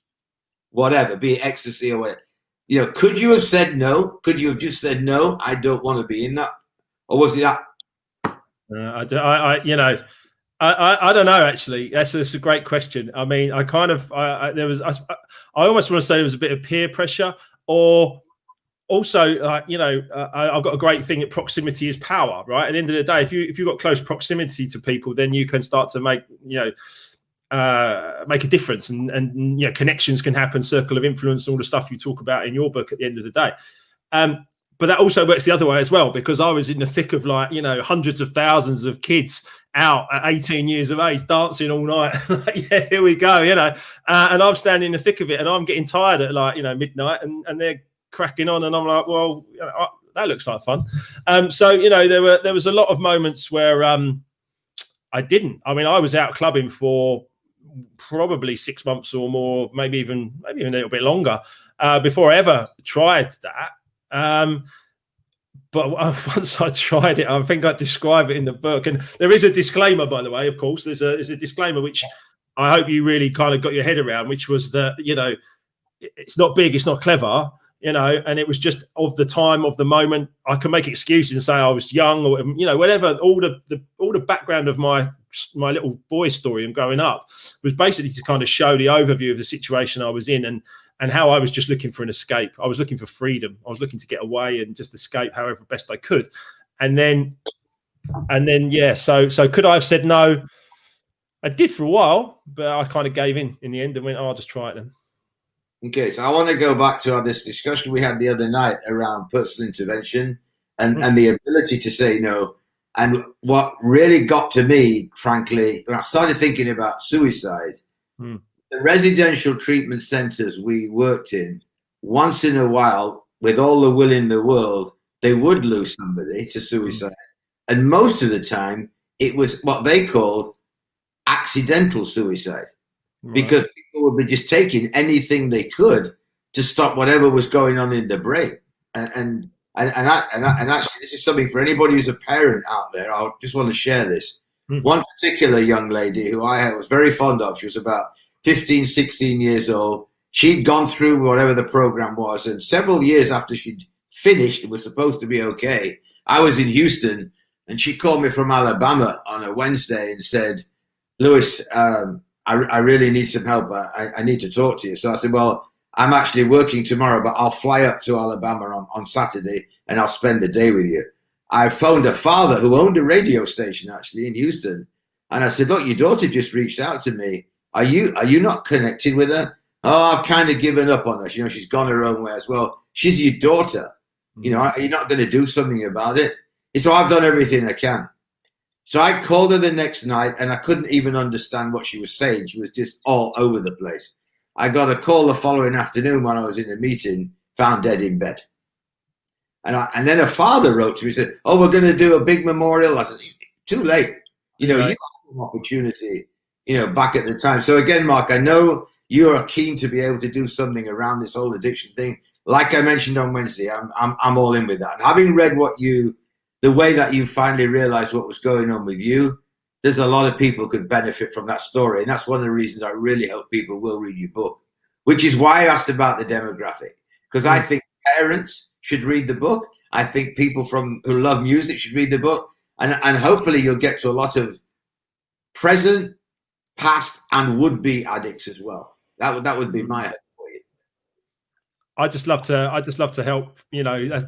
Speaker 2: whatever, be it ecstasy or whatever? Could you have said no? Could you have just said, no, I don't want to be in that? Or was it that?
Speaker 1: I don't know, actually. That's a great question. I mean, I almost want to say there was a bit of peer pressure, or also, I've got a great thing that proximity is power, right? At the end of the day, if you've got close proximity to people, then you can start to make a difference, and connections can happen, circle of influence, all the stuff you talk about in your book at the end of the day. But that also works the other way as well, because I was in the thick of hundreds of thousands of kids out at 18 years of age dancing all night. Yeah, here we go, and I'm standing in the thick of it, and I'm getting tired at midnight, and they're cracking on, and I'm like, well, that looks like fun. So there was a lot of moments where I didn't. I mean, I was out clubbing for probably 6 months or more, maybe even a little bit longer, before I ever tried that. But once I tried it, I think I describe it in the book, and there is a disclaimer, by the way. Of course, there's a disclaimer which I hope you really kind of got your head around, which was that it's not big, it's not clever, and it was just of the time, of the moment. I can make excuses and say I was young, or whatever. All the background of my little boy story and growing up was basically to kind of show the overview of the situation I was in, and how I was just looking for an escape. I was looking for freedom. I was looking to get away and just escape however best I could. And then yeah. So could I have said no? I did for a while, but I kind of gave in the end and went, I'll just try it then.
Speaker 2: Okay, so I want to go back to this discussion we had the other night around personal intervention and the ability to say no. And what really got to me, frankly, when I started thinking about suicide, the residential treatment centers we worked in, once in a while, with all the will in the world, they would lose somebody to suicide. And most of the time, it was what they called accidental suicide. Right. Because people would be just taking anything they could to stop whatever was going on in the brain. And actually, this is something for anybody who's a parent out there. I just want to share this. One particular young lady who I was very fond of, she was about 15, 16 years old. She'd gone through whatever the program was, and several years after she'd finished, it was supposed to be okay. I was in Houston, and she called me from Alabama on a Wednesday and said, Lewis, I really need some help. I need to talk to you. So I said, well, I'm actually working tomorrow, but I'll fly up to Alabama on Saturday, and I'll spend the day with you. I phoned a father who owned a radio station actually in Houston, and I said, look, your daughter just reached out to me. Are you not connected with her? Oh, I've kind of given up on her. She's gone her own way as well. She's your daughter. Are you not going to do something about it? So I've done everything I can. So I called her the next night, and I couldn't even understand what she was saying. She was just all over the place. I got a call the following afternoon when I was in a meeting, found dead in bed. And then a father wrote to me and said, oh, we're going to do a big memorial. I said, too late. You had an opportunity, back at the time. So again, Mark, I know you are keen to be able to do something around this whole addiction thing. like I mentioned on Wednesday, I'm all in with that. And having read the way that you finally realized what was going on with you, there's a lot of people could benefit from that story. And that's one of the reasons I really hope people will read your book, which is why I asked about the demographic, because I think parents should read the book. I think people who love music should read the book. And hopefully you'll get to a lot of present, past, and would-be addicts as well. That would be my hope for you.
Speaker 1: I just love to help. You know,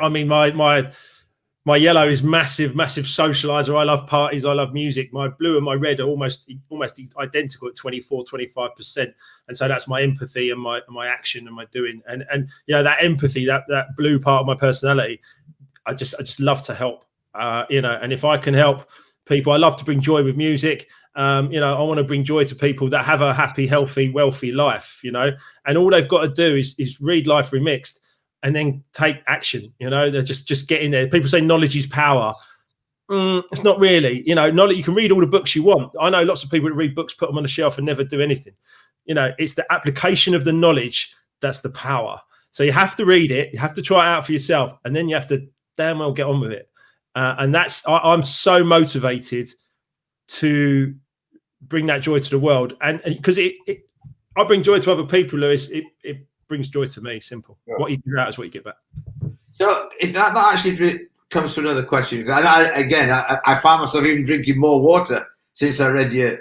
Speaker 1: I mean, my yellow is massive socializer. I love parties. I love music. My blue and my red are almost identical at 24-25%. And so that's my empathy and my action and my doing. And you know, that empathy, that blue part of my personality, I just love to help. You know, and if I can help people, I love to bring joy with music. You know, I want to bring joy to people that have a happy, healthy, wealthy life, you know, and all they've got to do is read Life Remixed and then take action. You know, they're just getting there. People say knowledge is power. It's not really, you know, knowledge. You can read all the books you want. I know lots of people that read books, put them on the shelf and never do anything. You know, it's the application of the knowledge that's the power. So you have to read it. You have to try it out for yourself. And then you have to damn well get on with it. And I'm so motivated to bring that joy to the world. And because I bring joy to other people, Lewis, it brings joy to me. Simple. Yeah. What you get out is what you get back. So
Speaker 2: that actually comes to another question. And I found myself even drinking more water since I read your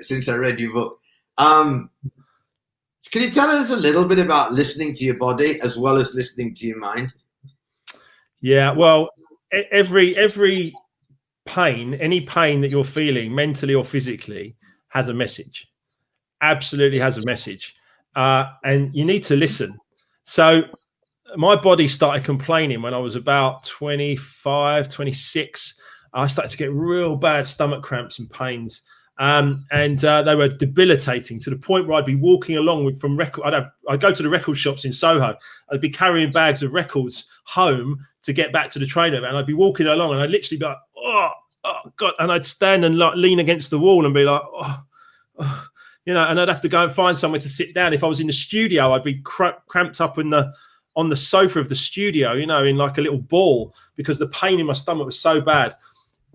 Speaker 2: book. Can you tell us a little bit about listening to your body as well as listening to your mind?
Speaker 1: Yeah, well, every pain, any pain that you're feeling mentally or physically has a message. Absolutely has a message. And you need to listen. So my body started complaining when I was about 25, 26. I started to get real bad stomach cramps and pains. And they were debilitating to the point where I'd be walking along from record. I'd go to the record shops in Soho. I'd be carrying bags of records home to get back to the trainer, and I'd be walking along, and I'd literally be like, oh God, and I'd stand and like lean against the wall and be like, oh, you know, and I'd have to go and find somewhere to sit down. If I was in the studio, I'd be cramped up on the sofa of the studio, you know, in like a little ball, because the pain in my stomach was so bad.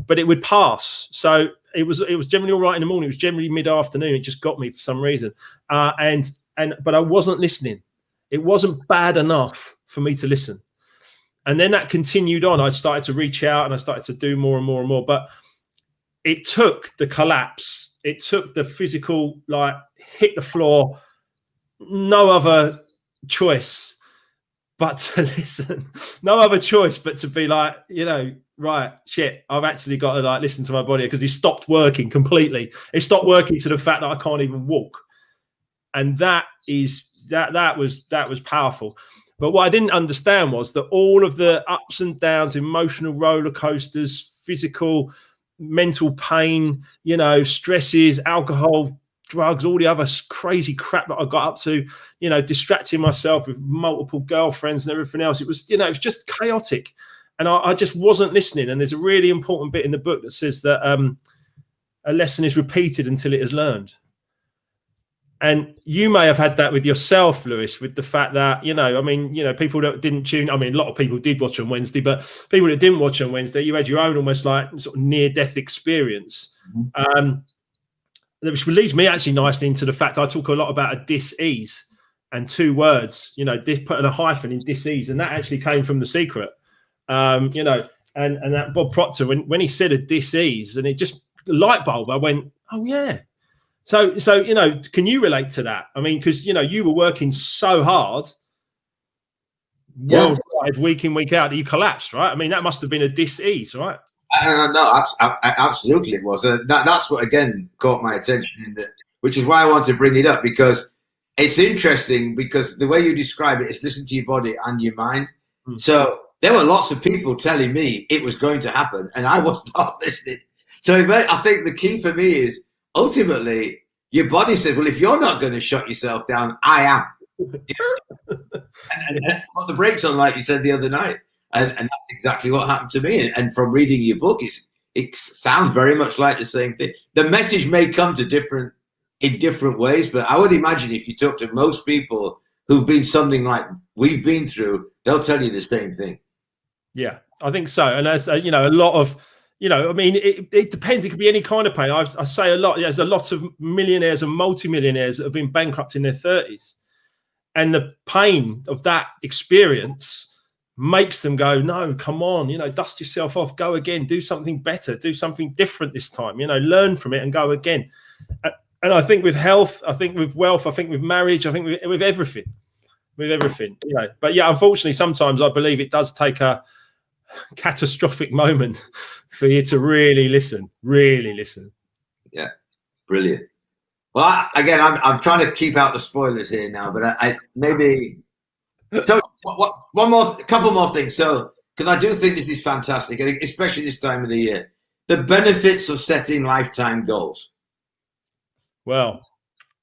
Speaker 1: But it would pass. So it was generally all right in the morning. It was generally mid-afternoon. It just got me for some reason. But I wasn't listening. It wasn't bad enough for me to listen. And then that continued on. I started to reach out and I started to do more and more and more. But it took the collapse. It took the physical, like, hit the floor. No other choice but to listen. No other choice but to be like, you know, right, shit, I've actually got to like listen to my body, because it stopped working completely. It stopped working to the fact that I can't even walk. And that was powerful. But what I didn't understand was that all of the ups and downs, emotional roller coasters, physical, mental pain, you know, stresses, alcohol, drugs, all the other crazy crap that I got up to, you know, distracting myself with multiple girlfriends and everything else. It was, you know, it was just chaotic. And I just wasn't listening. And there's a really important bit in the book that says that a lesson is repeated until it is learned. And you may have had that with yourself, Lewis, with the fact that, you know, I mean, you know, people that didn't tune, I mean, a lot of people did watch on Wednesday, but people that didn't watch on Wednesday, you had your own almost like sort of near-death experience. Which leads me actually nicely into the fact I talk a lot about a dis-ease and two words, you know, putting a hyphen in dis-ease. And that actually came from The Secret, you know, and that Bob Proctor, when he said a dis-ease, and it just, the light bulb, I went, oh yeah. So, you know, can you relate to that? I mean, because, you know, you were working so hard worldwide, week in, week out, that you collapsed, right? I mean, that must have been a dis-ease, right?
Speaker 2: No, absolutely it was. That's what, again, caught my attention, which is why I want to bring it up, because it's interesting, because the way you describe it is listen to your body and your mind. So there were lots of people telling me it was going to happen, and I was not listening. So I think the key for me is, ultimately, your body says, well, if you're not going to shut yourself down, I am. and put the brakes on, like you said the other night. And that's exactly what happened to me. And from reading your book, it sounds very much like the same thing. The message may come to in different ways, but I would imagine if you talk to most people who've been something like we've been through, they'll tell you the same thing.
Speaker 1: Yeah, I think so. And as you know, a lot of, I mean, it depends. It could be any kind of pain. I say a lot. There's a lot of millionaires and multimillionaires that have been bankrupt in their 30s, and the pain of that experience makes them go, no, come on, dust yourself off, go again, do something better, do something different this time, learn from it and go again. And I think with health, I think with wealth, I think with marriage, I think with everything, But yeah, unfortunately, sometimes I believe it does take a catastrophic moment for you to really listen.
Speaker 2: Yeah, brilliant. Well, again, I'm trying to keep out the spoilers here now, but I maybe. So a couple more things. So, because I do think this is fantastic, and especially this time of the year, the benefits of setting lifetime goals.
Speaker 1: Well,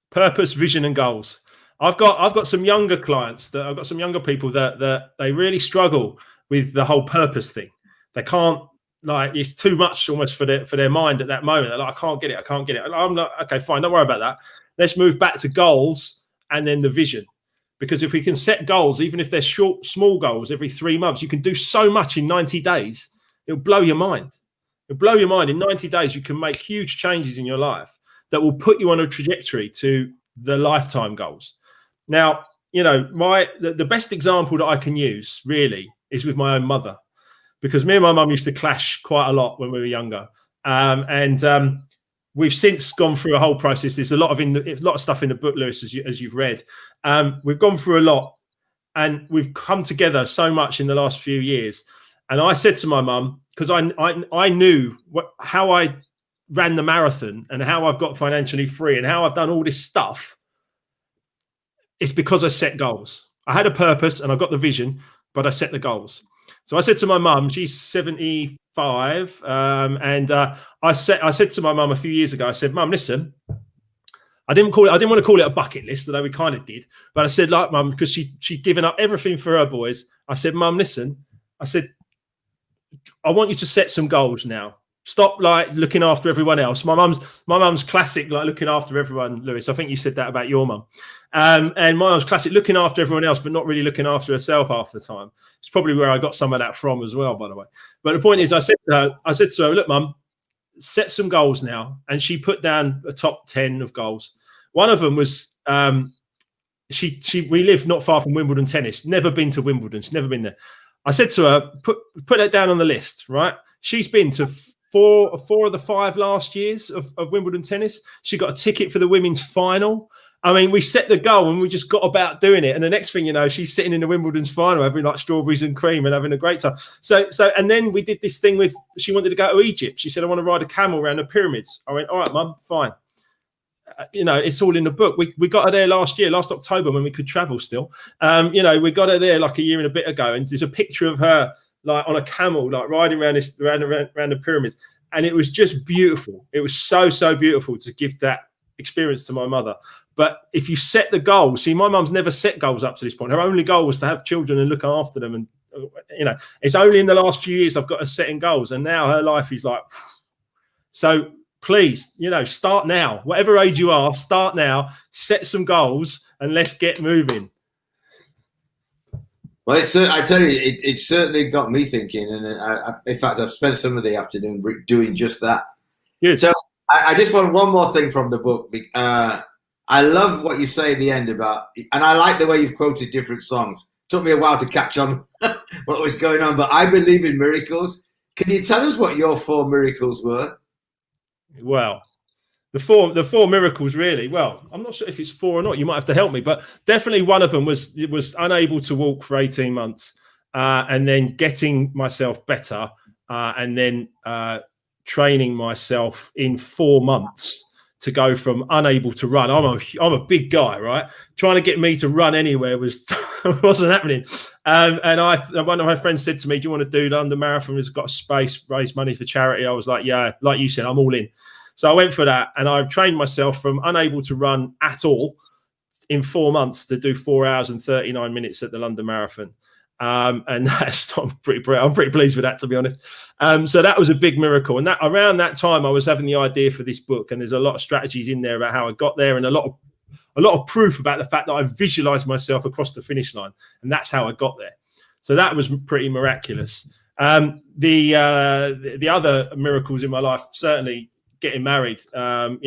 Speaker 1: purpose, vision, and goals. I've got some younger clients I've got some younger people that they really struggle with the whole purpose thing. They can't, like, it's too much almost for their mind at that moment. They're like, I can't get it. I'm like, okay, fine, don't worry about that. Let's move back to goals and then the vision. Because if we can set goals, even if they're small goals every 3 months, you can do so much in 90 days. It'll blow your mind. It'll blow your mind. In 90 days, you can make huge changes in your life that will put you on a trajectory to the lifetime goals. Now, the best example that I can use really is with my own mother, because me and my mum used to clash quite a lot when we were younger. We've since gone through a whole process. There's a lot of stuff in the book, Lewis, as you've read. We've gone through a lot, and we've come together so much in the last few years. And I said to my mum, because I knew how I ran the marathon and how I've got financially free and how I've done all this stuff. It's because I set goals. I had a purpose and I got the vision, but I set the goals. So I said to my mum, she's 75, and I said to my mum a few years ago, I said, Mum, listen, I didn't want to call it a bucket list, although we kind of did, but I said, like, Mum, because she'd given up everything for her boys. I said, Mum, listen, I said, I want you to set some goals now. Stop looking after everyone else. My mum's classic, looking after everyone, Lewis. I think you said that about your mum. And my mum's classic, looking after everyone else, but not really looking after herself half the time. It's probably where I got some of that from as well, by the way. But the point is, I said to her, look, Mum, set some goals now. And she put down a top 10 of goals. One of them was we live not far from Wimbledon tennis. Never been to Wimbledon. She's never been there. I said to her, put that down on the list, right? She's been to four of the 5 last years of Wimbledon tennis. She got a ticket for the women's final. I mean, we set the goal and we just got about doing it. And the next thing you know, she's sitting in the Wimbledon's final having like strawberries and cream and having a great time. So, and then we did this thing with, she wanted to go to Egypt. She said, I want to ride a camel around the pyramids. I went, all right, Mum, fine. It's all in the book. We got her there last October, when we could travel still. We got her there like a year and a bit ago. And there's a picture of her like on a camel, like riding around the pyramids. And it was just beautiful. It was so, so beautiful to give that experience to my mother. But if you set the goal, see, my mum's never set goals up to this point. Her only goal was to have children and look after them. And, it's only in the last few years I've got her setting goals. And now her life is like, so please, start now. Whatever age you are, start now, set some goals, and let's get moving.
Speaker 2: Well, I tell you, it certainly got me thinking, and in fact, I've spent some of the afternoon doing just that.
Speaker 1: Good.
Speaker 2: So I just want one more thing from the book. I love what you say at the end about, and I like the way you've quoted different songs. Took me a while to catch on what was going on, but I believe in miracles. Can you tell us what your 4 miracles were?
Speaker 1: Well, the four miracles, really. Well, I'm not sure if it's 4 or not. You might have to help me, but definitely one of them was unable to walk for 18 months, and then getting myself better, and then training myself in 4 months to go from unable to run. I'm a big guy, right? Trying to get me to run anywhere wasn't happening. And one of my friends said to me, "Do you want to do London Marathon? It's got a space, raise money for charity." I was like, "Yeah, like you said, I'm all in." So I went for that, and I've trained myself from unable to run at all in 4 months to do 4 hours and 39 minutes at the London Marathon. And I'm pretty pleased with that, to be honest. So that was a big miracle. And that around that time, I was having the idea for this book, and there's a lot of strategies in there about how I got there, and a lot of a lot of proof about the fact that I visualized myself across the finish line, and that's how I got there. So that was pretty miraculous. The other miracles in my life, certainly getting married, and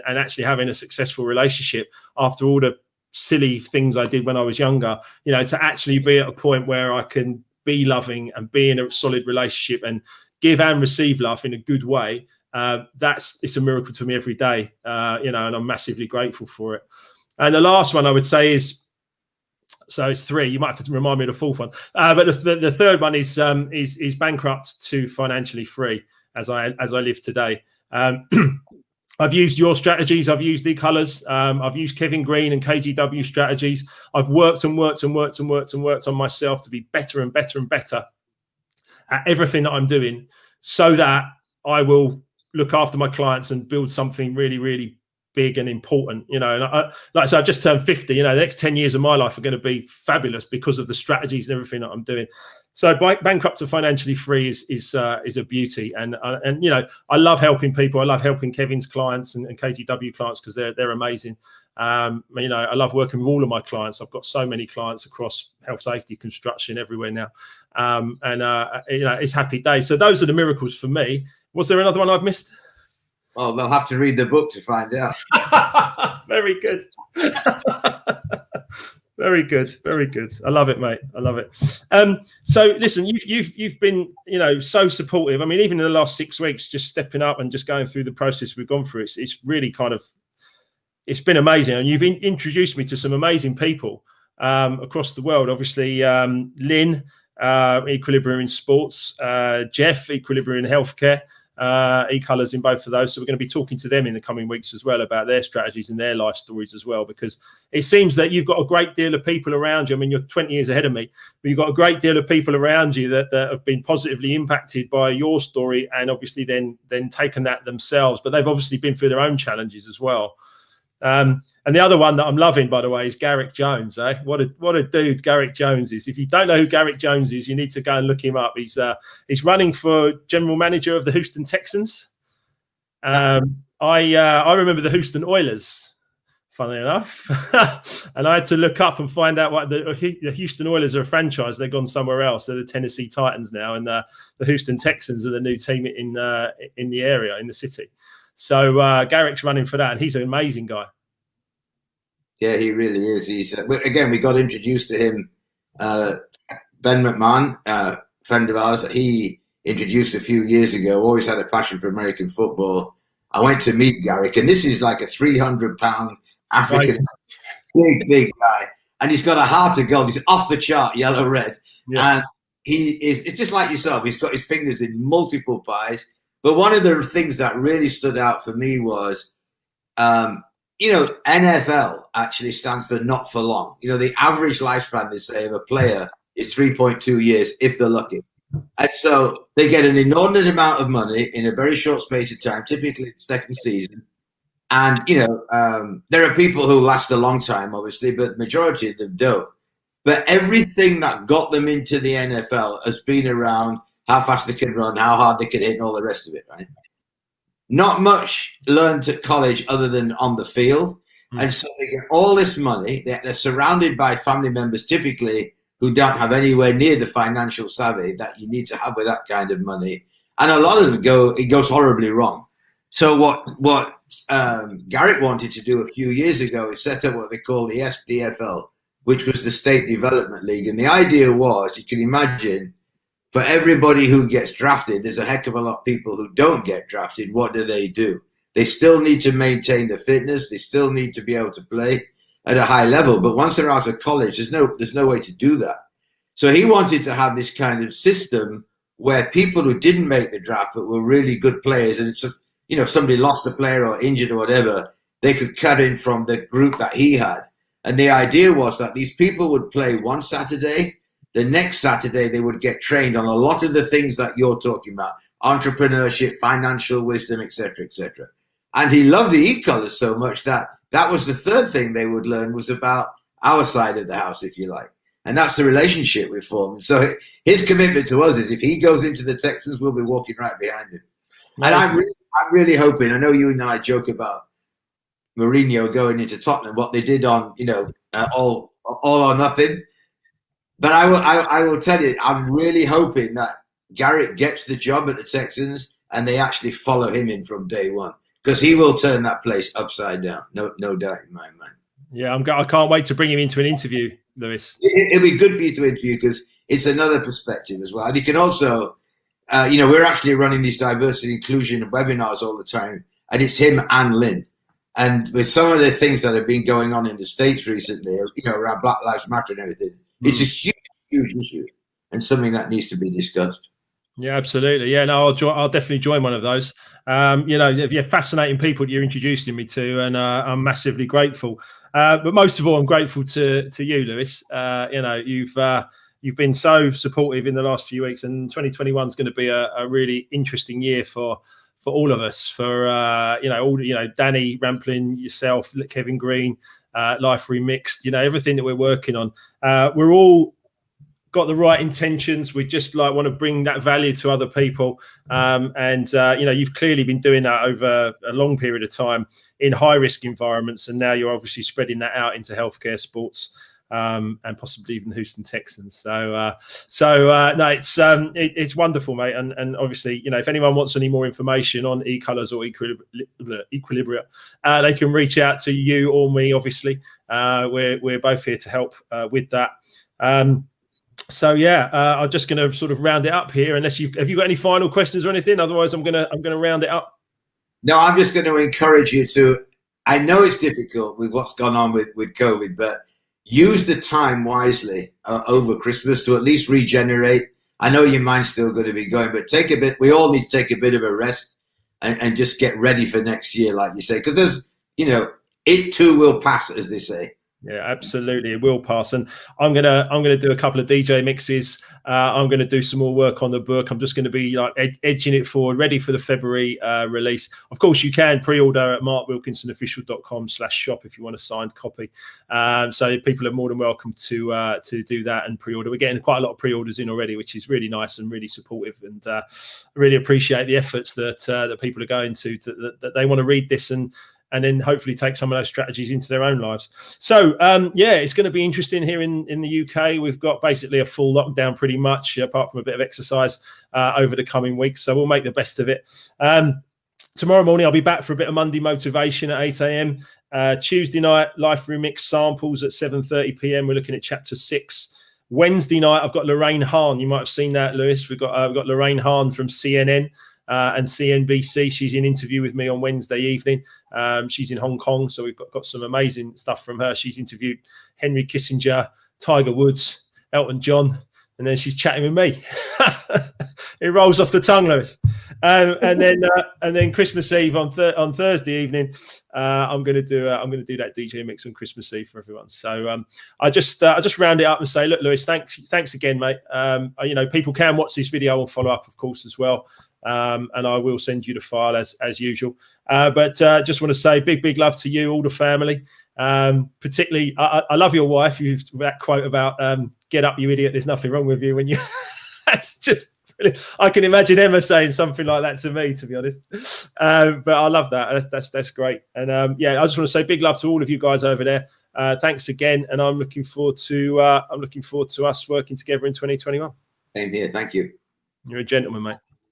Speaker 1: actually having a successful relationship after all the silly things I did when I was younger, to actually be at a point where I can be loving and be in a solid relationship and give and receive love in a good way. It's a miracle to me every day, and I'm massively grateful for it. And the last one I would say is, so it's three. You might have to remind me of the fourth one. But the third one is bankrupt to financially free as I live today. I've used your strategies. I've used the colours. I've used Kevin Green and KGW strategies. I've worked on myself to be better and better and better at everything that I'm doing, so that I will look after my clients and build something really, really big and important, and like I said, I just turned 50. The next 10 years of my life are going to be fabulous because of the strategies and everything that I'm doing. So bankrupt to financially free is a beauty, and I love helping people. I love helping Kevin's clients and KGW clients because they're amazing. I love working with all of my clients. I've got so many clients across health, safety, construction, everywhere now, it's happy days. So those are the miracles for me. Was there another one I've missed?
Speaker 2: Well, they'll have to read the book to find out.
Speaker 1: Very good. Very good. Very good. I love it, mate. I love it. So listen, you've been, so supportive. I mean, even in the last 6 weeks, just stepping up and just going through the process we've gone through, it's really it's been amazing. And you've introduced me to some amazing people across the world. Obviously, Lynn, Equilibrium in Sports, Jeff, Equilibrium in Healthcare, e-colors in both of those. So we're going to be talking to them in the coming weeks as well about their strategies and their life stories as well, because it seems that you've got a great deal of people around you. I mean, you're 20 years ahead of me, but you've got a great deal of people around you that have been positively impacted by your story, and obviously then taken that themselves, but they've obviously been through their own challenges as well. And the other one that I'm loving, by the way, is Garrick Jones. What a dude Garrick Jones is. If you don't know who Garrick Jones is, you need to go and look him up. He's running for general manager of the Houston Texans. I remember the Houston Oilers, funnily enough, and I had to look up and find out what the Houston Oilers are a franchise. They've gone somewhere else. They're the Tennessee Titans now, and the Houston Texans are the new team in the area, in the city. So Garrick's running for that, and he's an amazing guy.
Speaker 2: Yeah, he really is. Again, we got introduced to him. Ben McMahon, friend of ours, he introduced a few years ago, always had a passion for American football. I went to meet Garrick, and this is like a 300-pound African, big guy. And he's got a heart of gold. He's off the chart, yellow-red. Yeah. And it's just like yourself. He's got his fingers in multiple pies. But one of the things that really stood out for me was, NFL actually stands for not for long. The average lifespan, they say, of a player is 3.2 years, if they're lucky. And so they get an inordinate amount of money in a very short space of time, typically the second season. And, there are people who last a long time, obviously, but the majority of them don't. But everything that got them into the NFL has been around how fast they can run, how hard they can hit, and all the rest of it, right? Not much learned at college other than on the field. And so they get all this money. They're surrounded by family members, typically, who don't have anywhere near the financial savvy that you need to have with that kind of money. And a lot of them it goes horribly wrong. So what Garrick wanted to do a few years ago is set up what they call the SDFL, which was the State Development League. And the idea was, you can imagine, for everybody who gets drafted, there's a heck of a lot of people who don't get drafted. What do? They still need to maintain the fitness. They still need to be able to play at a high level. But once they're out of college, there's no way to do that. So he wanted to have this kind of system where people who didn't make the draft but were really good players, and if somebody lost a player or injured or whatever, they could cut in from the group that he had. And the idea was that these people would play one Saturday. The next Saturday, they would get trained on a lot of the things that you're talking about: entrepreneurship, financial wisdom, etc., etc. And he loved the e-colors so much that was the third thing they would learn, was about our side of the house, if you like. And that's the relationship we formed. So his commitment to us is, if he goes into the Texans, we'll be walking right behind him. Nice. And I'm really hoping, I know you and I joke about Mourinho going into Tottenham, what they did on, all or nothing. But I will tell you, I'm really hoping that Garrett gets the job at the Texans and they actually follow him in from day one, because he will turn that place upside down. No doubt in my mind.
Speaker 1: Yeah, I can't wait to bring him into an interview, Lewis.
Speaker 2: It'll be good for you to interview because it's another perspective as well. And you can also, we're actually running these diversity inclusion webinars all the time, and it's him and Lynn. And with some of the things that have been going on in the States recently, around Black Lives Matter and everything, it's a huge, huge issue and something that needs to be discussed.
Speaker 1: Yeah, absolutely. Yeah, no, I'll definitely join one of those. You're fascinating people that you're introducing me to, and I'm massively grateful. But most of all, I'm grateful to you, Lewis. You've been so supportive in the last few weeks, and 2021 is going to be a really interesting year for all of us. For Danny Ramplin, yourself, Kevin Green, Life Remixed. Everything that we're working on. We're all got the right intentions. We just want to bring that value to other people. You've clearly been doing that over a long period of time in high risk environments. And now you're obviously spreading that out into healthcare, sports, and possibly even Houston Texans. It's wonderful, mate. And obviously, if anyone wants any more information on e-colors or Equilibria, they can reach out to you or me, obviously. We're both here to help with that. I'm just going to sort of round it up here. Unless have you got any final questions or anything? Otherwise, I'm going to round it up.
Speaker 2: No, I'm just going to encourage you to. I know it's difficult with what's gone on with COVID, but use the time wisely over Christmas to at least regenerate. I know your mind's still going to be going, but take a bit. We all need to take a bit of a rest and just get ready for next year, like you say, because there's, it too will pass, as they say.
Speaker 1: Yeah, absolutely. It will pass. And I'm gonna do a couple of DJ mixes. I'm gonna do some more work on the book. I'm just gonna be edging it forward, ready for the February release. Of course, you can pre-order at markwilkinsonofficial.com/shop if you want a signed copy. So people are more than welcome to do that and pre-order. We're getting quite a lot of pre-orders in already, which is really nice and really supportive. And I really appreciate the efforts that people are going to that they want to read this and then hopefully take some of those strategies into their own lives. So, it's going to be interesting here in the UK. We've got basically a full lockdown pretty much, apart from a bit of exercise over the coming weeks. So we'll make the best of it. Tomorrow morning, I'll be back for a bit of Monday motivation at 8 a.m. Tuesday night, Life Remix samples at 7:30 p.m. We're looking at chapter 6. Wednesday night, I've got Lorraine Hahn. You might have seen that, Lewis. We've got Lorraine Hahn from CNN. And CNBC. She's in interview with me on Wednesday evening. She's in Hong Kong, so we've got some amazing stuff from her. She's interviewed Henry Kissinger, Tiger Woods, Elton John, and then she's chatting with me. It rolls off the tongue, Lewis. And then Christmas Eve on Thursday evening, I'm going to do that DJ mix on Christmas Eve for everyone. So I just round it up and say, look, Lewis, thanks again, mate. People can watch this video and follow up, of course, as well. And I will send you the file as usual. But just want to say big love to you, all the family. Particularly, I love your wife. You've that quote about "Get up, you idiot." There's nothing wrong with you when you. That's just. I can imagine Emma saying something like that to me, to be honest. But I love that. That's great. And I just want to say big love to all of you guys over there. Thanks again, and I'm looking forward to us working together in 2021.
Speaker 2: Same here. Thank you.
Speaker 1: You're a gentleman, mate.